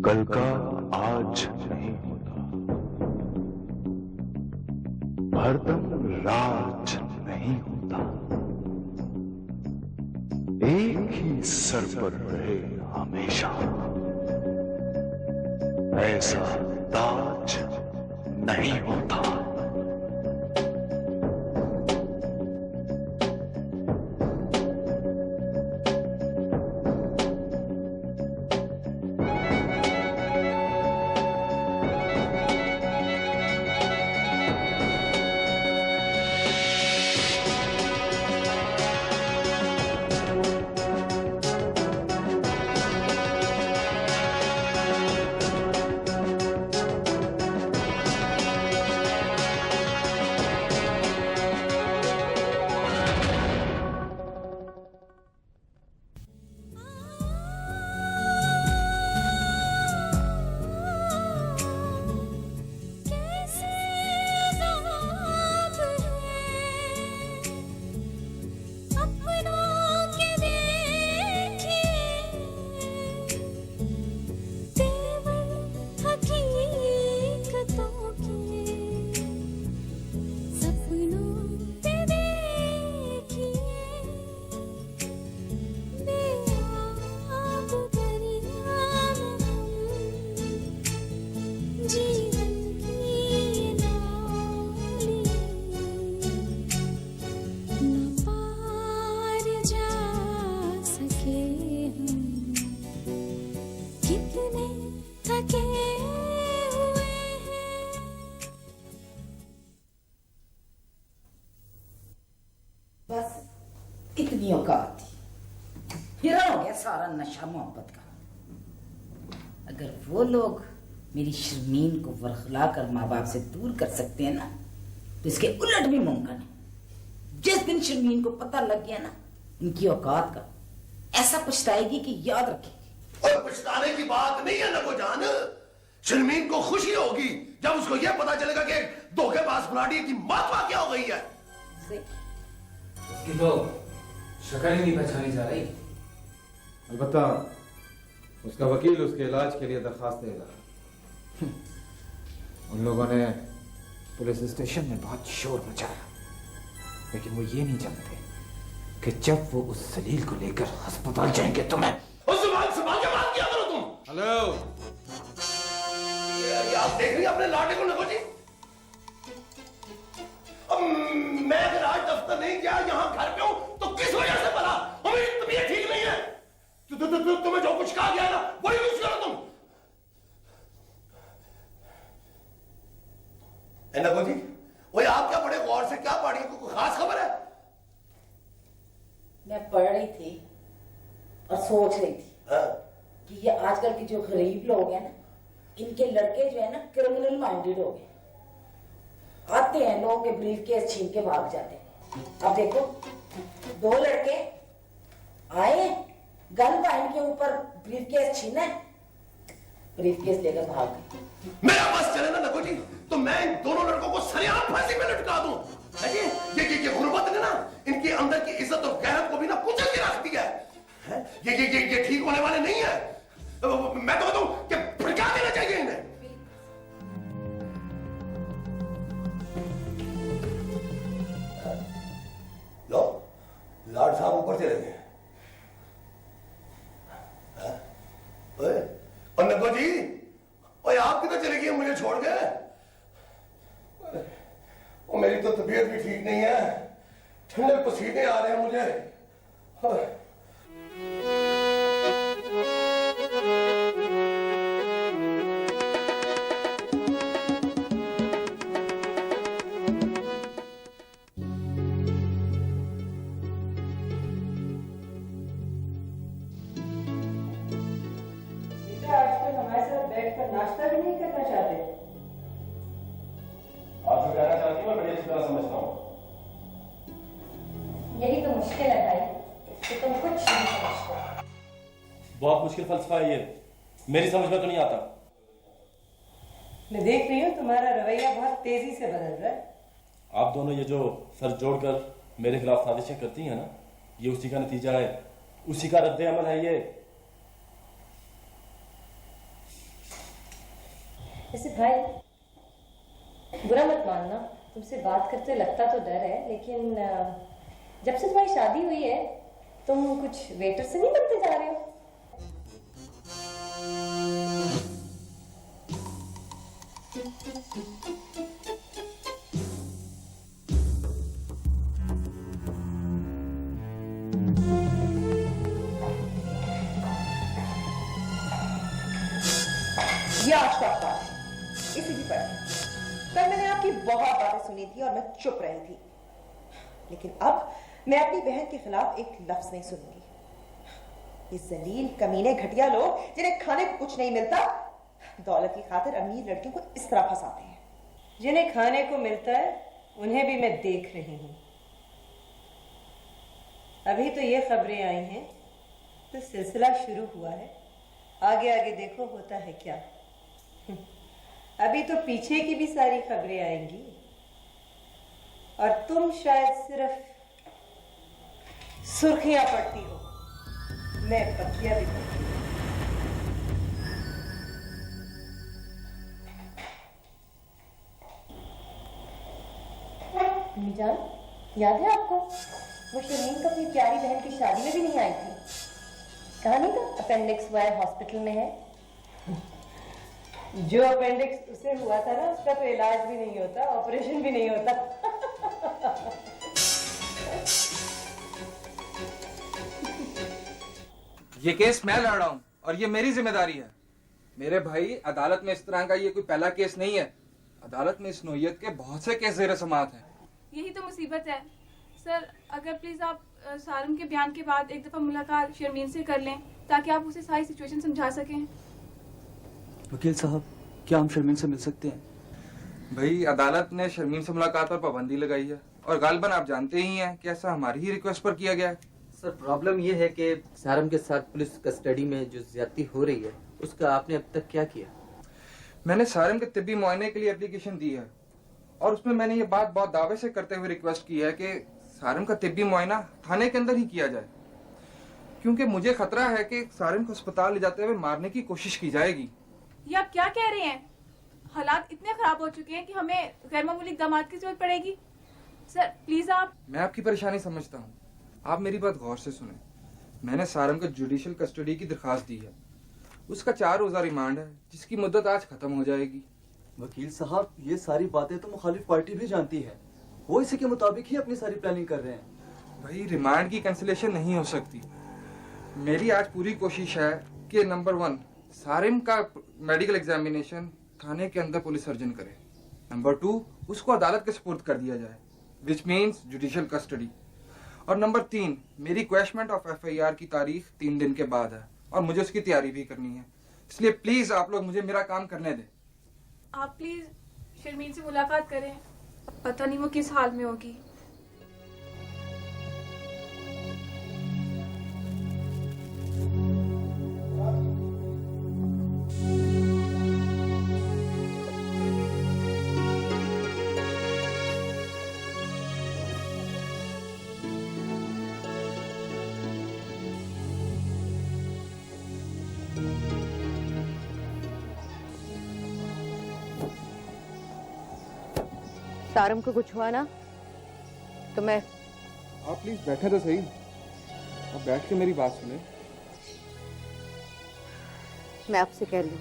कल का आज नहीं होता, हरदम राज नहीं होता, एक ही सर पर रहे हमेशा, ऐसा ताज नहीं होता। बस इतनी औकात थी, फिर हो गया सारा नशा मोहब्बत का। अगर वो लोग मेरी शर्मीन को वरखला कर माँ बाप से दूर कर सकते हैं ना, तो इसके उलट भी मुमकिन है। जिस दिन शर्मीन को पता लग गया ना इनकी औकात का, ऐसा पछताएगी कि याद रखेगी। और पछताने की बात नहीं है नगो जान, शर्मीन को खुशी होगी जब उसको यह पता चलेगा कि धोखेबाज बुलाड़ी की मातवा क्या हो गई है। उसकी तो शक्ल ही नहीं पहचानी जा रही। अलबत्ता उसका वकील उसके इलाज के लिए दरखास्त देगा। उन लोगों ने पुलिस स्टेशन में बहुत शोर मचाया, लेकिन वो ये नहीं जानते कि जब वो उस सलील को लेकर अस्पताल जाएंगे तो मैं उस जुबान से बात किया करो तुम। हेलो, ये आप देख रही हैं अपने लाटे को नगो जी। अब मैं अगर आज दफ्तर नहीं गया, यहाँ घर पे हूं तो किस वजह से भला? मेरी तबीयत ठीक नहीं है। तुम्हें जो कुछ कहा गया ना वही कुछ करो तुम। नगो जी, वही आप क्या बड़े गौर से क्या पढ़ी, कोई खास खबर है? मैं पढ़ रही थी और सोच रही थी कि ये आजकल के जो गरीब लोग हैं ना, इनके लड़के जो है ना क्रिमिनल माइंडेड हो गए। आते हैं लोगों के ब्रीफ केस छीन के भाग जाते हैं। अब देखो, 2 लड़के आए, गन पॉइंट के ऊपर ब्रीफ केस छीना है, ब्रीफ केस लेकर भाग गए। मेरा बस चले ना नगो जी, तो मैं इन दोनों लड़कों को सरेआम फांसी पे लटका दूं। ये गुर्बत ने ना इनके अंदर की इज्जत और गैरत को भी ना कुचल के रख दिया है। ये ठीक होने वाले नहीं है। मैं तो कहता हूं कि भड़का देना चाहिए इन्हें। लो, लाड साहब ऊपर चले गए। और नगो जी, ओए आप किधर चले गए मुझे छोड़ के? और मेरी तो तबीयत भी ठीक नहीं है, ठंडे पसीने आ रहे हैं मुझे। नाश्ता भी नहीं करना चाहते? आप जो कहना चाहती हैं मैं बड़ी अच्छी तरह समझता हूँ। यही तो मुश्किल है भाई, कि तुम कुछ नहीं समझते। बहुत मुश्किल फलसफा है ये, मेरी समझ में तो नहीं आता। मैं देख रही हूँ तुम्हारा रवैया बहुत तेजी से बदल रहा है। आप दोनों ये जो सर जोड़कर मेरे खिलाफ साजिशें करती हैं ना, ये उसी का नतीजा है, उसी का रद्द अमल है ये। ऐसे भाई, बुरा मत मानना, तुमसे बात करते लगता तो डर है, लेकिन जब से तुम्हारी शादी हुई है तुम कुछ वेटर से नहीं बनते जा रहे हो। ये आज का अखबार है, इसी की पढ़। कल मैंने आपकी बहुत बातें सुनी थी और मैं चुप रही थी, लेकिन अब मैं अपनी बहन के खिलाफ एक लफ्ज नहीं सुनूंगी। ये जलील कमीने घटिया लोग जिन्हें खाने को कुछ नहीं मिलता, दौलत की खातिर अमीर लड़कियों को इस तरह फंसाते हैं। जिन्हें खाने को मिलता है उन्हें भी मैं देख रही हूं। अभी तो ये खबरें आई हैं तो सिलसिला शुरू हुआ है, आगे आगे देखो होता है क्या। अभी तो पीछे की भी सारी खबरें आएंगी और तुम शायद सिर्फ सुर्खियां पढ़ती हो, मैं पत्तियां भी पढ़ती हूं। अम्मी जान, याद है आपको वो शर्मीन तो अपनी प्यारी बहन की शादी में भी नहीं आई थी? कहा नहीं था अपेंडिक्स हुआ है, हॉस्पिटल में है। जो अपेंडिक्स उसे हुआ था ना, उसका तो इलाज भी नहीं होता, ऑपरेशन भी नहीं होता। ये केस मैं लड़ रहा हूँ और ये मेरी जिम्मेदारी है। मेरे भाई, अदालत में इस तरह का ये कोई पहला केस नहीं है। अदालत में इस नौयत के बहुत से केस ज़ेर समाअत हैं। यही तो मुसीबत है सर। अगर प्लीज आप सारम के बयान के बाद एक दफा मुलाकात शर्मीन से कर लें ताकि आप उसे सारी सिचुएशन समझा सकें। वकील साहब, क्या हम शर्मीन से मिल सकते हैं? भाई, अदालत ने शर्मीन से मुलाकात पर पाबंदी लगाई है और गालिबन आप जानते ही हैं कि ऐसा हमारी ही रिक्वेस्ट पर किया गया है। सर, प्रॉब्लम ये है कि सारम के साथ पुलिस कस्टडी में जो ज्यादती हो रही है उसका आपने अब तक क्या किया? मैंने सारम के तिब्बी मुआयने के लिए एप्लीकेशन दी है और उसमें मैंने ये बात बहुत दावे से करते हुए रिक्वेस्ट की है कि सारम का तिब्बी मुआयना थाने के अंदर ही किया जाए, क्योंकि मुझे खतरा है कि सारम को अस्पताल ले जाते हुए मारने की कोशिश की जाएगी। ये आप क्या कह रहे हैं? हालात इतने खराब हो चुके हैं कि हमें गैर मामूली इक़दाम की जरूरत पड़ेगी। सर प्लीज आप। मैं आपकी परेशानी समझता हूँ, आप मेरी बात गौर से सुने। मैंने सारम को जुडिशियल कस्टडी की दरखास्त दी है। उसका 4 रोजा रिमांड है जिसकी मुद्दत आज खत्म हो जाएगी। वकील साहब, ये सारी बातें तो मुखालिफ पार्टी भी जानती है, वो इसी के मुताबिक ही अपनी सारी प्लानिंग कर रहे हैं। भाई, रिमांड की कैंसिलेशन नहीं हो सकती। मेरी आज पूरी कोशिश है कि नंबर 1 सारिम का मेडिकल एग्जामिनेशन थाने के अंदर पुलिस सर्जन करे। नंबर 2 उसको अदालत के सुपुर्द कर दिया जाए, विच मीन्स जुडिशियल कस्टडी। और नंबर 3 मेरी क्वेश्चमेंट ऑफ FIR की तारीख 3 दिन के बाद है और मुझे उसकी तैयारी भी करनी है। इसलिए प्लीज आप लोग मुझे मेरा काम करने दें। आप प्लीज शर्मीन से मुलाकात करें, पता नहीं वो किस हाल में होगी। सारम को कुछ हुआ ना तो मैं। आप प्लीज बैठे तो सही, आप बैठ के मेरी बात सुने। मैं आपसे कह लूं,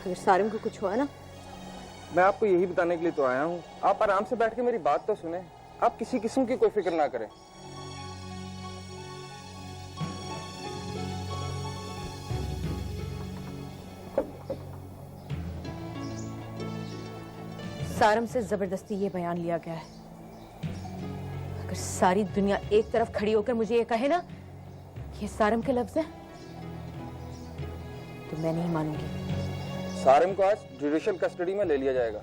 अगर सारम को कुछ हुआ ना। मैं आपको यही बताने के लिए तो आया हूँ, आप आराम से बैठ के मेरी बात तो सुने। आप किसी किस्म की कोई फिक्र ना करें। सारम से जबरदस्ती ये बयान लिया गया है। अगर सारी दुनिया एक तरफ खड़ी होकर मुझे ये कहे ना कि ये सारम के लफ्ज हैं, तो मैं नहीं मानूंगी। सारम को आज जुडिशियल कस्टडी में ले लिया जाएगा।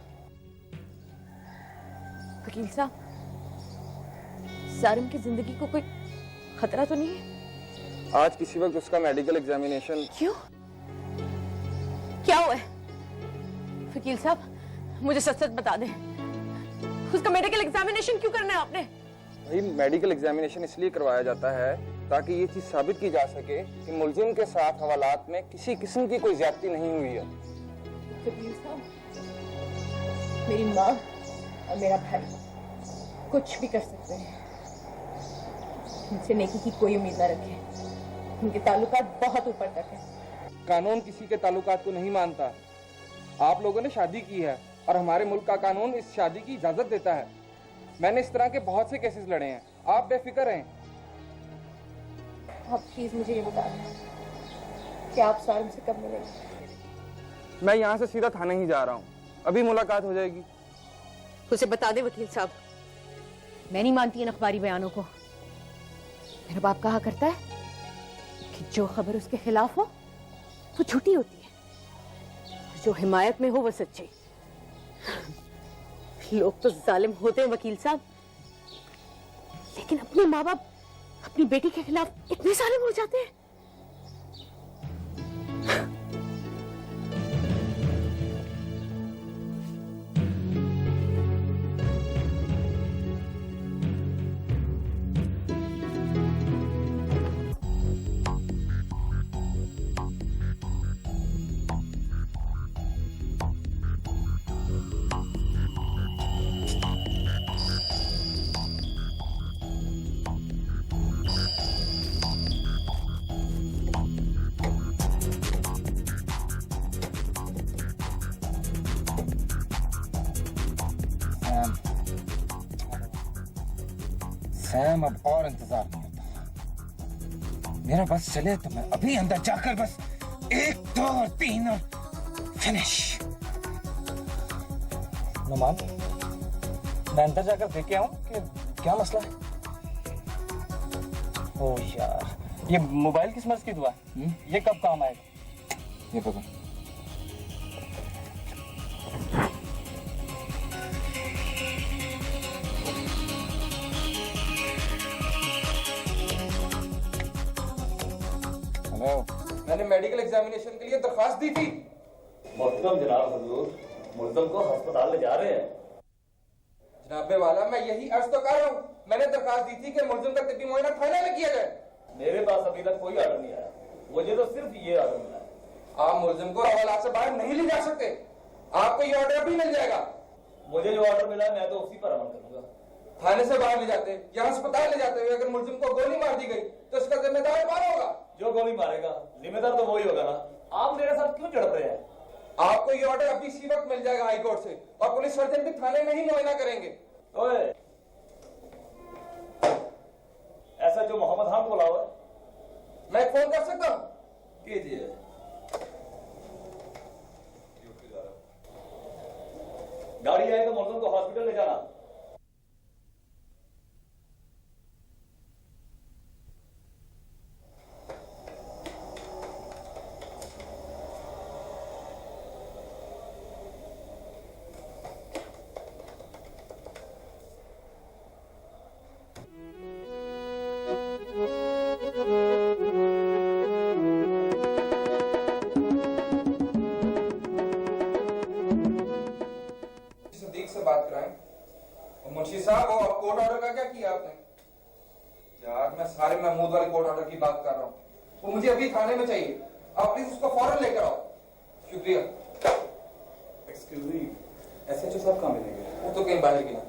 वकील साहब, सारम की जिंदगी को कोई खतरा तो नहीं है? आज किसी वक्त उसका मेडिकल एग्जामिनेशन। क्यों? क्या हुआ है? वकील साहब, मुझे सच सच बता दें, उसका मेडिकल एग्जामिनेशन क्यों करना है आपने? भाई, मेडिकल एग्जामिनेशन इसलिए करवाया जाता है ताकि ये चीज साबित की जा सके कि मुलजिम के साथ हवालात में किसी किस्म की कोई ज्यादती नहीं हुई है। वकील साहब, मेरी माँ और मेरा भाई कुछ भी कर सकते हैं, उनसे नेकी की कोई उम्मीद न रखें। उनके ताल्लुकात बहुत ऊपर तक है। कानून किसी के ताल्लुकात को नहीं मानता। आप लोगों ने शादी की है और हमारे मुल्क का कानून इस शादी की इजाजत देता है। मैंने इस तरह के बहुत से केसेस लड़े हैं, आप बेफिक्र रहें। आप प्लीज मुझे ये बता दें कि आप सारम से कब मिलेंगे? मैं यहाँ से सीधा थाने ही जा रहा हूँ, अभी मुलाकात हो जाएगी। उसे बता दे वकील साहब, मैं नहीं मानती इन अखबारी बयानों को। मेरा बाप कहा करता है कि जो खबर उसके खिलाफ हो वो झूठी होती है, जो हिमायत में हो वो सच्ची। लोग तो जालिम होते हैं वकील साहब, लेकिन अपने माँ बाप अपनी बेटी के खिलाफ इतने जालिम हो जाते हैं। सैम, अब और इंतजार नहीं होता। मेरा बस चले तो मैं अभी अंदर जाकर बस 1, 2 और 3 और फिनिश। नुमान, मैं अंदर जाकर देख के आऊं कि क्या मसला है। ओह यार, ये मोबाइल किस मर्ज की दुआ है? ये कब काम आएगा? ये पता। मैंने मेडिकल एग्जामिनेशन के लिए दरख्वास्त दी थी। मोहतरम जनाब हुजूर, मुल्जिम को अस्पताल ले जा रहे हैं। जनाबे वाला, मैं यही अर्ज तो कर रहा हूँ। मैंने दरख्वास्त दी थी कि मुल्जिम का तिब्बी मुआयना थाने में किया जाए। मेरे पास अभी तक कोई ऑर्डर नहीं आया, मुझे तो सिर्फ ये ऑर्डर मिला है। आप मुल्जिम को हवालात से बाहर नहीं ले जा सकते। आपको ये ऑर्डर भी मिल जाएगा। मुझे जो ऑर्डर मिला मैं तो उसी पर अमल करूंगा। थाने से बाहर ले जाते या अस्पताल ले जाते हुए अगर मुल्जिम को गोली मार दी गई तो इसका जिम्मेदार कौन होगा? जो गोली मारेगा जिम्मेदार तो वही होगा ना। आप मेरे साथ क्यों चढ़ रहे हैं? आपको ये ऑर्डर अभी इसी वक्त मिल जाएगा हाई कोर्ट से, और पुलिस सर्जन भी थाने में ही मुआयना करेंगे। ओए, ऐसा जो मोहम्मद खान को बुलाओ है। मैं फोन कर सकता हूँ? कीजिए। गाड़ी आए तो मुल्जिम को हॉस्पिटल ले जाना। बात कराएं। मुंशी साहब, वो कोर्ट ऑर्डर का क्या किया आपने? यार, मैं सारे महमूद वाले कोर्ट ऑर्डर की बात कर रहा हूँ। वो मुझे अभी थाने में चाहिए। आप प्लीज उसको फौरन लेकर आओ। शुक्रिया। एक्सक्यूज मी, एसएचओ साहब कहाँ मिलेंगे? वो तो कहीं बाहर गया।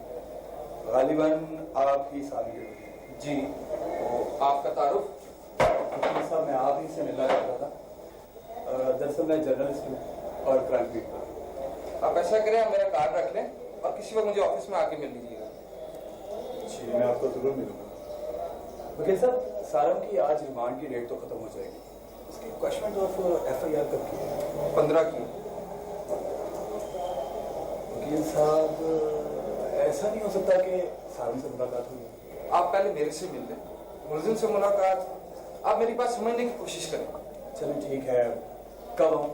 गालिबन आप ही साथी हैं। जी। तो आपका तारुफ? साहब, मैं आप ही से मिलना चाहता था। दरअसल मैं जर्नलिस्ट हूँ और क्राइम बीट पर। आप ऐसा करें, आप मेरा कार्ड रख लें और किसी वक्त मुझे ऑफिस में आके मिल लीजिएगा। जी, मैं आपको जरूर मिलूंगा। वकील साहब, सारम की आज रिमांड की डेट तो खत्म हो जाएगी। उसकी क्वेश्चन ऑफ एफआईआर कब की है? 15 की। वकील साहब, ऐसा नहीं हो सकता कि सारम से मुलाकात हुई? आप पहले मेरे से मिल लें, मुलजिम से मुलाकात। आप मेरी बात समझने की कोशिश करें। चलिए ठीक है, कब आऊँ?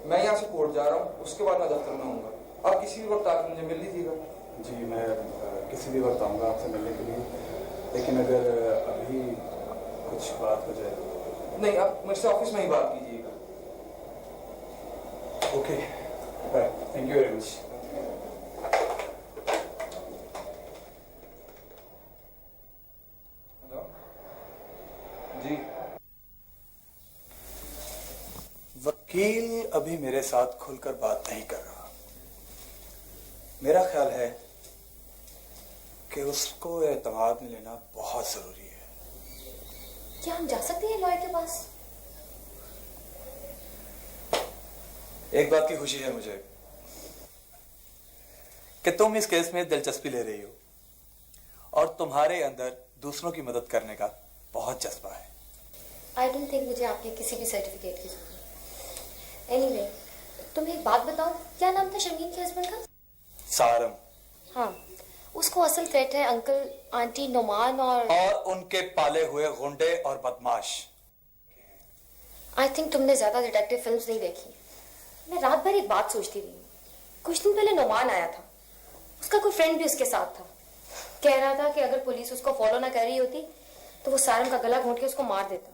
मैं यहाँ से कोर्ट जा रहा हूँ, उसके बाद मैं दफ्तर में आऊँगा। आप किसी भी वक्त आकर मुझे मिल लीजिएगा। जी, मैं किसी भी वक्त आऊँगा आपसे मिलने के लिए, लेकिन अगर अभी कुछ बात हो जाए। नहीं, आप मुझसे ऑफिस में ही बात कीजिएगा। Okay, bye, thank you very much. Hello, वकील अभी मेरे साथ खुलकर बात नहीं कर रहा। मेरा ख्याल है कि उसको एतमाद में लेना बहुत जरूरी है। क्या हम जा सकते हैं लॉयर के पास? एक बात की खुशी है मुझे कि तुम इस केस में दिलचस्पी ले रही हो और तुम्हारे अंदर दूसरों की मदद करने का बहुत जज्बा है। आई डोंट थिंक मुझे आपके किसी भी सर्टिफिकेट की जरूरत है। एनीवे, तुम एक बात बताओ, क्या नाम था शर्मीन के हस्बैंड का? सारम। हाँ, उसको असल थ्रेट है अंकल आंटी नुमान और उनके पाले हुए गुंडे और बदमाश। आई थिंक तुमने ज्यादा डिटेक्टिव फिल्म्स नहीं देखी। मैं रात भर एक बात सोचती रही। कुछ दिन पहले नुमान आया था, उसका कोई फ्रेंड भी उसके साथ था। कह रहा था कि अगर पुलिस उसको फॉलो ना कर रही होती तो वो सारम का गला घोंट के उसको मार देता।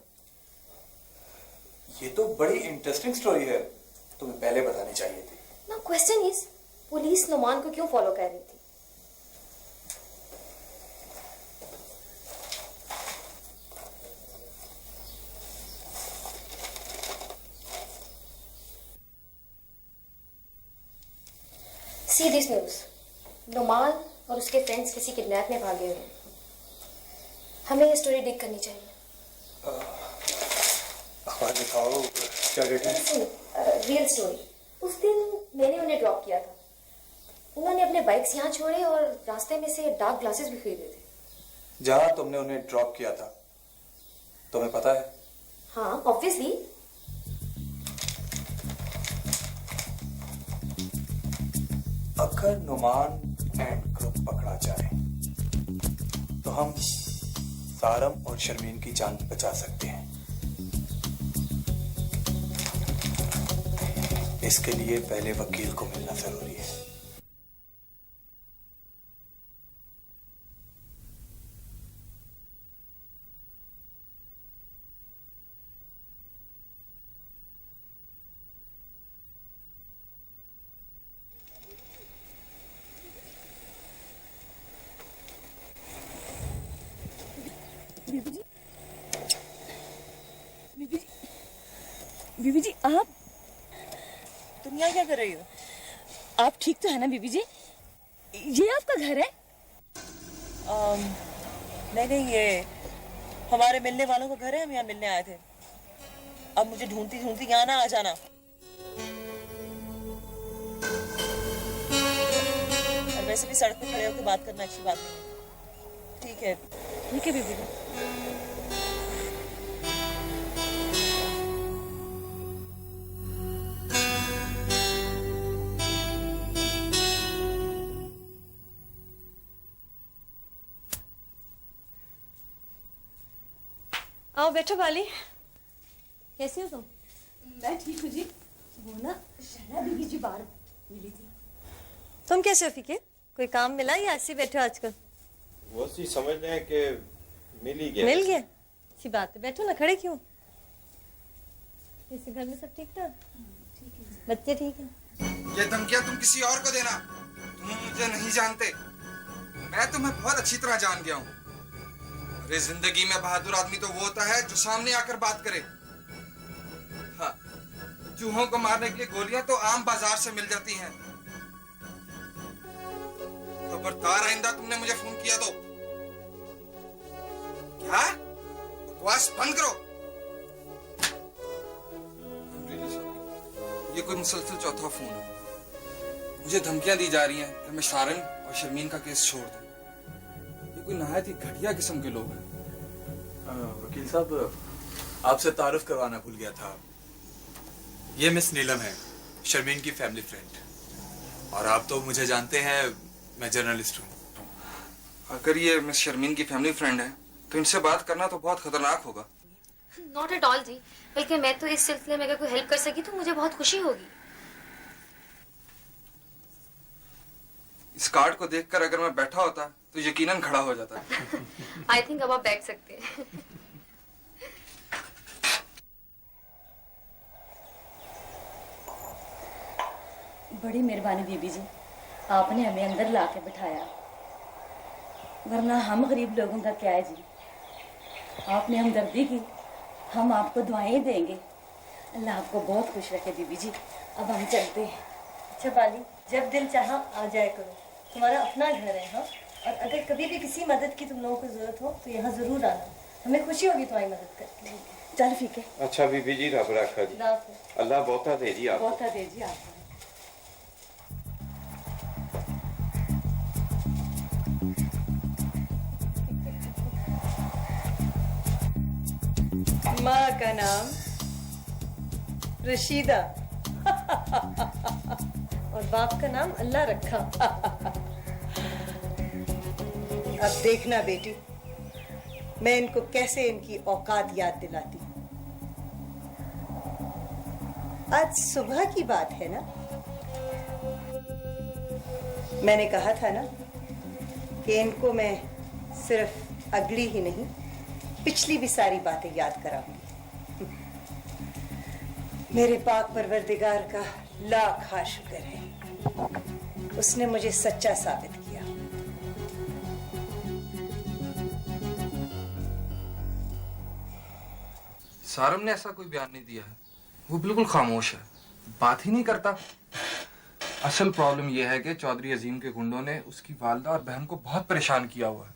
ये तो बड़ी इंटरेस्टिंग स्टोरी है, तुम्हें पहले बतानी चाहिए थी। ना क्वेश्चन इज, पुलिस नुमान को क्यों फॉलो कर रही थी? सी दिस न्यूज, नुमान और उसके फ्रेंड्स किसी किडनैप में भागे हुए हैं। हमें ये स्टोरी डिग करनी चाहिए। अखबार दिखाओ, क्या डेट है? Real story. उस दिन मैंने उन्हें ड्रॉप किया था। उन्होंने अपने बाइक्स यहाँ छोड़े और रास्ते में से डार्क ग्लासेस भी खरीदे थे। जहां तुमने उन्हें ड्रॉप किया था तुम्हें पता है? हाँ, ऑब्वियसली। अगर नुमान एंड ग्रुप पकड़ा जाए तो हम सारम और शर्मीन की जान बचा सकते हैं। इसके लिए पहले वकील को मिलना जरूरी है। बीबी जी, आप तुम यहाँ क्या कर रही हो? आप ठीक तो है ना बीबी जी? ये आपका घर है? नहीं नहीं, ये हमारे मिलने वालों का घर है। हम यहाँ मिलने आए थे। अब मुझे ढूंढती ढूंढती यहाँ ना आ जाना। और वैसे भी सड़क पे खड़े होकर बात करना अच्छी बात नहीं। ठीक है बीबी जी। आओ बैठो वाली। कैसी हो तुम? मैं ठीक हूँ जी। वो ना शहना बीबी जी बाहर मिली थी। तुम कैसे हो फीके? कोई काम मिला या ऐसे बैठे हो आजकल? वो सी समझ लें कि मिल ही गया। मिल गया? अच्छी बात है। बैठो ना, खड़े क्यों? इस घर में सब ठीक ठाक? ठीक है। बच्चे ठीक हैं? ये धमकियां तुम किसी और को देना। तुम मुझे नहीं जानते, मैं तुम्हें बहुत अच्छी तरह जान गया हूँ। अरे जिंदगी में बहादुर आदमी तो वो होता है जो सामने आकर बात करे। हाँ, चूहों को मारने के लिए गोलियां तो आम बाजार से मिल जाती हैं। खबरदार आइंदा तुमने मुझे फोन किया तो। क्या? बकवास बंद करो। ये कोई मुसलसल चौथा फोन है। मुझे धमकियां दी जा रही हैं कि मैं सारन और शर्मीन का केस छोड़ दूं। ये कोई नहायत ही घटिया किस्म के लोग हैं। वकील साहब, आपसे तारुफ करवाना भूल गया था। ये मिस नीलम है, शर्मीन की फैमिली फ्रेंड। और आप तो मुझे जानते हैं, मैं जर्नलिस्ट हूँ। अगर ये मिस शर्मीन की फैमिली फ्रेंड है तो इनसे बात करना तो बहुत खतरनाक होगा। नॉट एट ऑल जी, बल्कि मैं तो इस सिलसिले में अगर कोई हेल्प कर सकी तो मुझे बहुत खुशी होगी। इस कार्ड को देखकर अगर मैं बैठा होता तो यकीनन खड़ा हो जाता। आई थिंक अब आप बैठ सकते हैं। बड़ी मेहरबानी बीबी जी, आपने हमें अंदर ला के बिठाया, वरना हम गरीब लोगों का क्या है जी। आपने हमदर्दी की, हम आपको दुआएं देंगे। अल्लाह आपको बहुत खुश रखे बीबी जी। अब हम चलते हैं। अच्छा बाली, जब दिल चाहा आ जाया करो, तुम्हारा अपना घर है। हाँ, और अगर कभी भी किसी मदद की तुम लोगों को जरूरत हो तो यहाँ जरूर आना, हमें खुशी होगी तुम्हारी मदद करके। चल ठीक है। अच्छा बीबी जी, रब रखा जी। अल्लाह बहुता दे जी आपको। बहुता दे जी आपको। माँ का नाम रशीदा और बाप का नाम अल्लाह रखा। अब देखना बेटी, मैं इनको कैसे इनकी औकात याद दिलाती हूँ। आज सुबह की बात है ना, मैंने कहा था ना कि इनको मैं सिर्फ अगली ही नहीं पिछली भी सारी बातें याद कराऊंगी। मेरे पाक परवरदिगार का लाख शुक्र है, उसने मुझे सच्चा साबित किया। सारम ने ऐसा कोई बयान नहीं दिया है, वो बिल्कुल खामोश है, बात ही नहीं करता। असल प्रॉब्लम यह है कि चौधरी अजीम के गुंडों ने उसकी वालदा और बहन को बहुत परेशान किया हुआ है।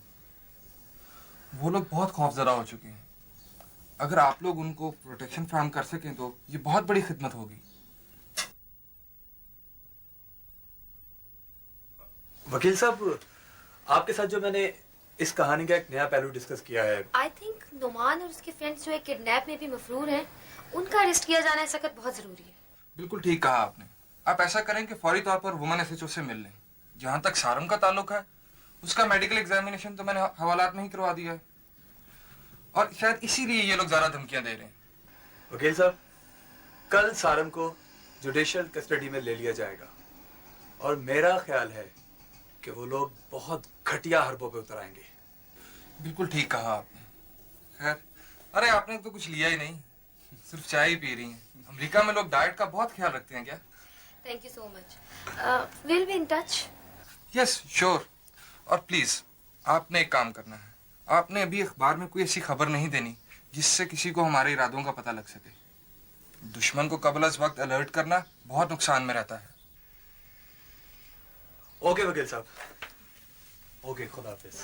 वो लोग बहुत खौफजदा हो चुके हैं। अगर आप लोग उनको प्रोटेक्शन फराहम कर सकें तो ये बहुत बड़ी खिदमत होगी। वकील साहब, आपके साथ जो मैंने इस कहानी का एक नया पहलू डिस्कस किया है। आई थिंक नुमान और उसके फ्रेंड्स जो एक किडनैप में भी मफरूर हैं, उनका अरेस्ट किया जाना इस वक्त बहुत जरूरी है। बिल्कुल ठीक कहा आपने। आप ऐसा करें कि फौरी तौर पर वुमन एसएचओ से मिल लें। जहां तक सारम का ताल्लुक है, उसका मेडिकल एग्जामिनेशन तो मैंने हवालात में ही करवा दिया है और शायद इसीलिए ये लोग ज्यादा धमकियां दे रहे हैं। वकील साहब, कल सारम को जुडिशियल कस्टडी में ले लिया जाएगा और मेरा ख्याल है कि वो लोग बहुत घटिया हरबों पे उतर आएंगे। बिल्कुल ठीक कहा आपने। खैर, अरे आपने तो कुछ लिया ही नहीं, सिर्फ चाय ही पी रही हैं। अमेरिका में लोग डाइट का बहुत ख्याल रखते हैं क्या? Thank you so much. Will be in touch. Yes sure. और प्लीज आपने एक काम करना है, आपने अभी अखबार में कोई ऐसी खबर नहीं देनी जिससे किसी को हमारे इरादों का पता लग सके। दुश्मन को कबल अज़ वक्त अलर्ट करना बहुत नुकसान में रहता है। ओके वकील साहब, ओके, खुदा हाफिज।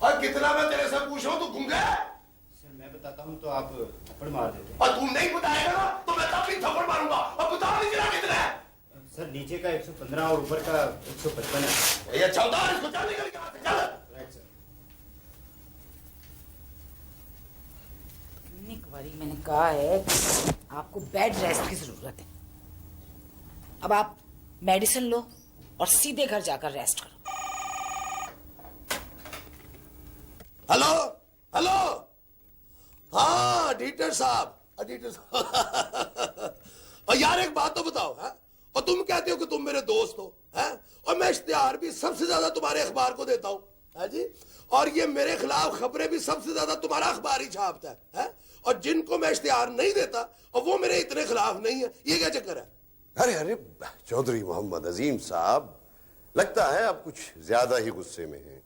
और कितना मैं तेरे से पूछ रहा हूं, तू गूंगा है? सर मैं बताता हूं तो आप थप्पड़ मार देते। और तू नहीं बताएगा ना तो मैं तब भी थप्पड़ मारूंगा। और बता कितना कितना है? सर नीचे का 115 और ऊपर का 155 है। ये 14 इसको चल निकल के हाथ से चल। Right sir. एक बारी मैंने कहा है आपको बेड रेस्ट की जरूरत है। अब आप मेडिसिन लो और सीधे घर जाकर रेस्ट करो। हेलो हेलो, हाँ एडिटर साहब, एडिटर साहब। और यार एक बात तो बताओ, है? और तुम कहते हो कि तुम मेरे दोस्त हो, है? और मैं इश्तिहार भी सबसे ज्यादा तुम्हारे अखबार को देता हूँ, है जी? और ये मेरे खिलाफ खबरें भी सबसे ज्यादा तुम्हारा अखबार ही छापता है? और जिनको मैं इश्तिहार नहीं देता और वो मेरे इतने खिलाफ नहीं है, ये क्या चक्कर है? अरे अरे चौधरी मोहम्मद अजीम साहब, लगता है आप कुछ ज्यादा ही गुस्से में हैं।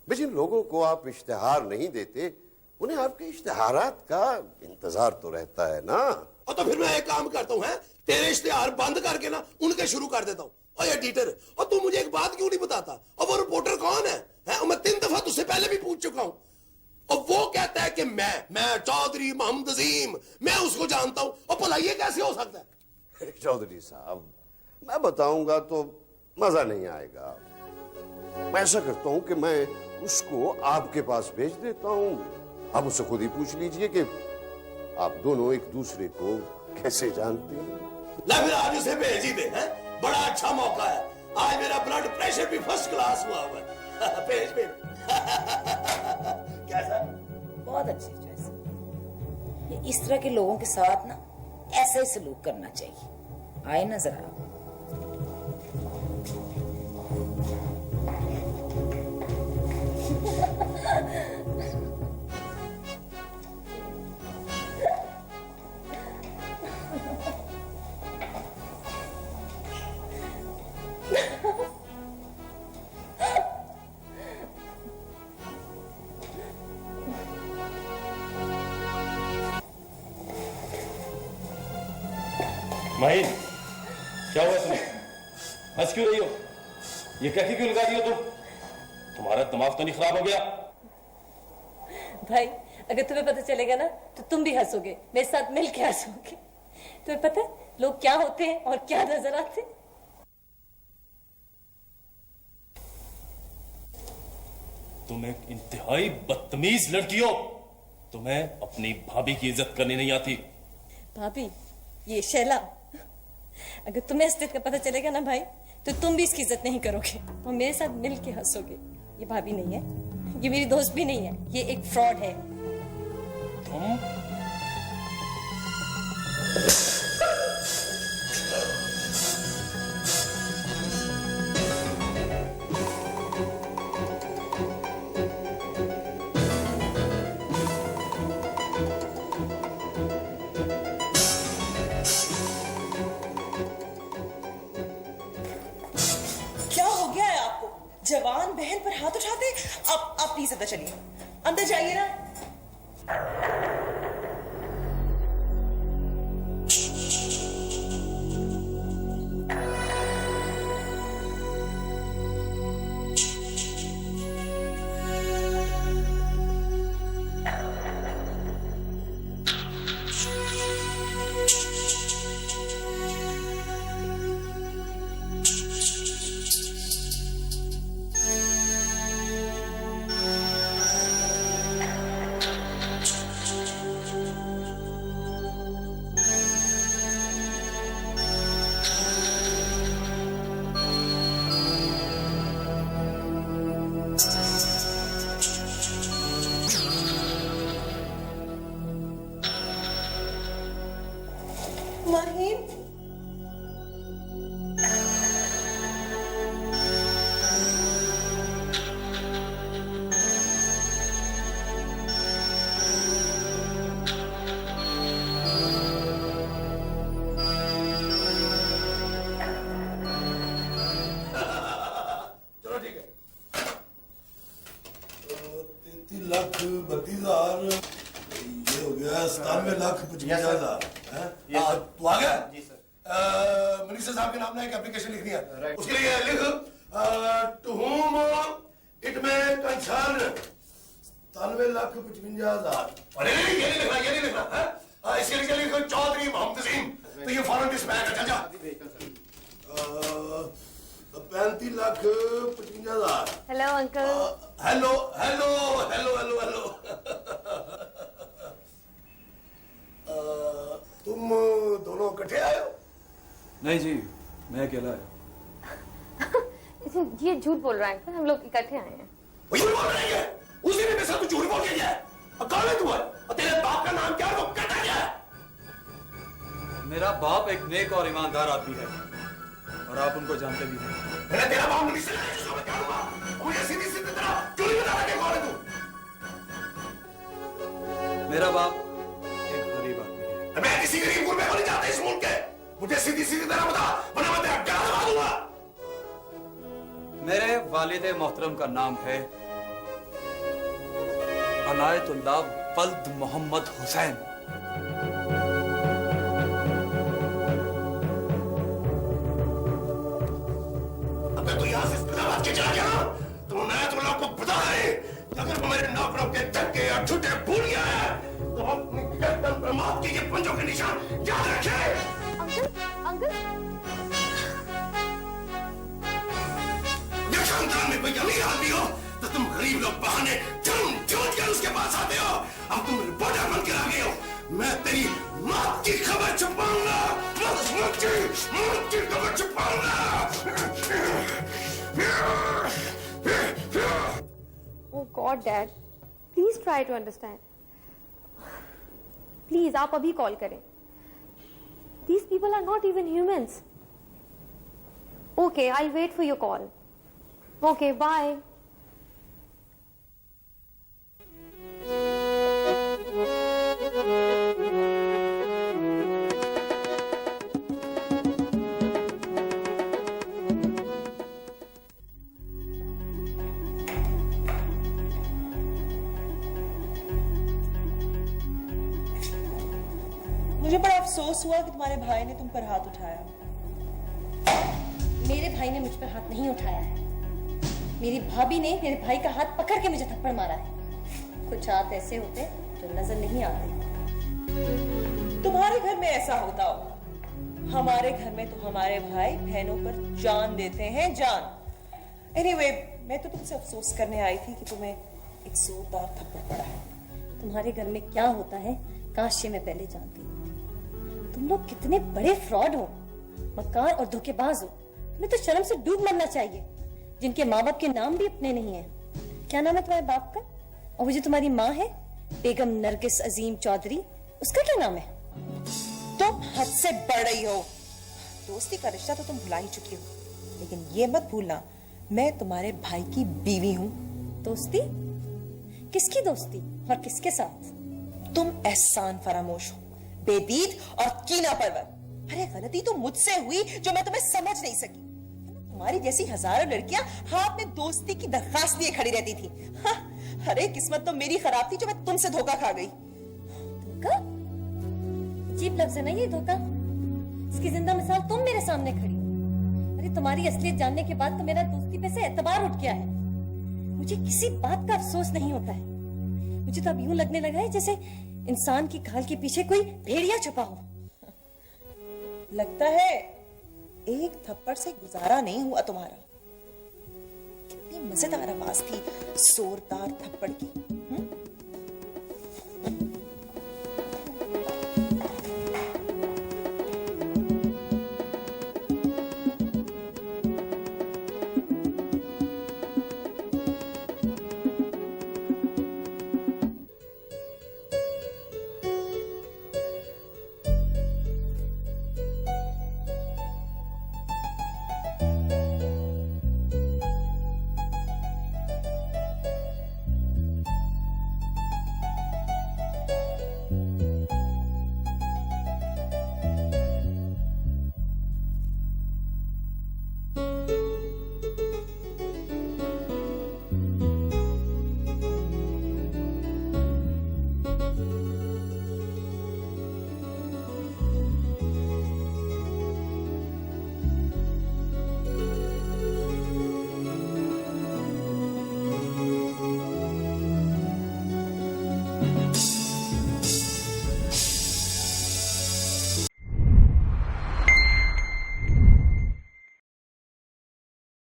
जिन लोगों को आप इश्तिहार नहीं देते उन्हें आपके इश्तिहारात का इंतजार तो रहता है ना। और तो फिर मैं एक काम करता हूँ, तेरे इश्तिहार बंद करके ना उनके शुरू कर देता हूँ। और एडिटर, और तू मुझे एक बात क्यों नहीं बताता? और वो रिपोर्टर कौन है? और मैं 3 दफा तुझसे पहले भी पूछ चुका हूँ। और वो कहता है कि मैं चौधरी मोहम्मद अजीम, मैं उसको जानता हूँ। और भला ये कैसे हो सकता है? चौधरी साहब, मैं बताऊंगा तो मजा नहीं आएगा। मैं ऐसा करता हूं कि मैं उसको आपके पास भेज देता हूं। आप उससे खुद ही पूछ लीजिए कि आप दोनों एक दूसरे को कैसे जानते हैं। ना फिर आज उसे भेज ही दे, है? बड़ा अच्छा मौका है। आज मेरा ब्लड प्रेशर भी फर्स्ट क्लास हुआ हुआ है। भेज भेज। कैसा? बहुत अच्छी चॉइस। ये इस तरह के लोगों के साथ ना ऐसा ही सलूक करना चाहिए। आए ना जरा। माहिन, क्या हुआ तुम्हें? हंस क्यों रही हो? ये कैसी क्यों लगा रही हो तुम? तुम्हारा दिमाग तो नहीं खराब हो गया? भाई, अगर तुम्हें पता चलेगा ना तो तुम भी हंसोगे, मेरे साथ मिलके हंसोगे। तुम्हें पता है लोग क्या होते हैं और क्या नजर आते हैं? तुम एक इंतहाई बदतमीज लड़की हो। तुम्हें अपनी भाभी की इज्जत करनी नहीं आती। भाभी, ये शैला, अगर तुम्हें असलियत का पता चलेगा ना भाई, तो तुम भी इसकी इज्जत नहीं करोगे और मेरे साथ मिलके हंसोगे। ये भाभी नहीं है, ये मेरी दोस्त भी नहीं है, ये एक फ्रॉड है। तुम जवान बहन पर हाथ उठाते। आप प्लीज अंदर चलिए, अंदर जाइए ना। एप्लीकेशन लिखनी है उसके लिए लिख टू होम इट में कंसर्न 97,55,000। अरे ये नहीं लिखना, ये नहीं लिखना है। इसके लिए लिख चौधरी मोहम्मद अजीम। तो ये फौरन डिस्पैच है, चल जा। 35,55,000। Hello uncle. Hello hello hello hello hello. तुम दोनों इकट्ठे आए हो? नहीं जी, मैं अकेला है। ये झूठ बोल रहा है अंकल, हम लोग इकट्ठे आए हैं। वो झूठ बोल रही है? उसी ने मेरे साथ झूठ बोल के गया है। कौन है तू? और तेरे बाप का नाम क्या है? वो कटा गया है। मेरा बाप एक नेक और ईमानदार आदमी है और आप उनको जानते भी हैं। मैंने तेरा बाप नहीं सुना, क्या हुआ? मुझे सीधी सीधी तरह चोरी बता रहा है। कौन है तू? मेरा बाप एक गरीब आदमी है। मैं किसी गरीब गुरबे को नहीं चाहता इस मुल्क के। मुझे सीधी सीधी तरह बता, वरना मैं तेरा क्या दबा दूंगा। मेरे वालिद मोहतरम का नाम है अनायतुल्लाह वल्द मोहम्मद हुसैन। अबे तू यहाँ से इस्लामाबाद के चला गया तो अनायतुल्लाह को पता है कि अगर वो मेरे नौकरों के धक्के और छुट्टे भूल गया है तो अपनी गर्दन पर मौत के ये पंजों के निशान याद रखे। अंकल खानदान में कोई अमीर आदमी हो तो तुम गरीब लोग बहाने ढूंढ कर उसके पास आते हो। अब तुम रिपोर्टर बन कर आ गए हो। मैं तेरी मौत की खबर छुपाऊंगा, मौत की खबर छुपाऊंगा। Oh God, Dad, please try to understand. Please, आप अभी कॉल करें. These people are not even humans. Okay, I'll wait for your call. Okay, bye. मुझे बड़ा अफसोस हुआ कि तुम्हारे भाई ने तुम पर हाथ उठाया। मेरे भाई ने मुझ पर हाथ नहीं उठाया है। मेरी भाभी ने मेरे भाई का हाथ पकड़ के मुझे थप्पड़ मारा है। कुछ हाथ ऐसे होते जो नजर नहीं आते। तुम्हारे घर में ऐसा होता होगा, हमारे घर में तो हमारे भाई बहनों पर जान देते हैं, जान। एनीवे, मैं तो तुमसे अफसोस करने आई थी कि तुम्हें एक जोरदार थप्पड़ पड़ा है। तुम्हारे घर में क्या होता है काश ये मैं पहले जानती होती। तुम लोग कितने बड़े फ्रॉड हो, मक्कार और धोखेबाज हो। तुम्हें तो शर्म से डूब मरना चाहिए, जिनके माँ बाप के नाम भी अपने नहीं है। क्या नाम है तुम्हारे बाप का? और वो जो तुम्हारी माँ है बेगम नरगिस अजीम चौधरी, उसका क्या नाम है? तुम हद से बढ़ रही हो। दोस्ती का रिश्ता तो तुम भुला ही चुकी हो, लेकिन ये मत भूलना मैं तुम्हारे भाई की बीवी हूँ। दोस्ती? किसकी दोस्ती और किसके साथ? तुम एहसान फरामोश हो, बेदीद और कीना परवर। अरे गलती तो मुझसे हुई जो मैं तुम्हें समझ नहीं सकी। तुम्हारी जैसी हजारों लड़कियां हाथ में दोस्ती की दरखास्त लिए खड़ी रहती थी। हाँ, अरे किस्मत तो मेरी खराब थी जो मैं तुमसे धोखा खा गई। धोखा? अजीब लफ्ज है ना ये, धोखा। इसकी जिंदा मिसाल तुम मेरे सामने खड़ी हो। अरे तुम्हारी असलियत जानने के बाद तो मेरा दोस्ती पे से एतबार उठ गया है। मुझे किसी बात का अफसोस नहीं होता है। मुझे तो अब यूं लगने लगा है जैसे इंसान की खाल के पीछे कोई भेड़िया छुपा हो। लगता है एक थप्पड़ से गुजारा नहीं हुआ तुम्हारा। कितनी मजेदार आवाज थी जोरदार थप्पड़ की।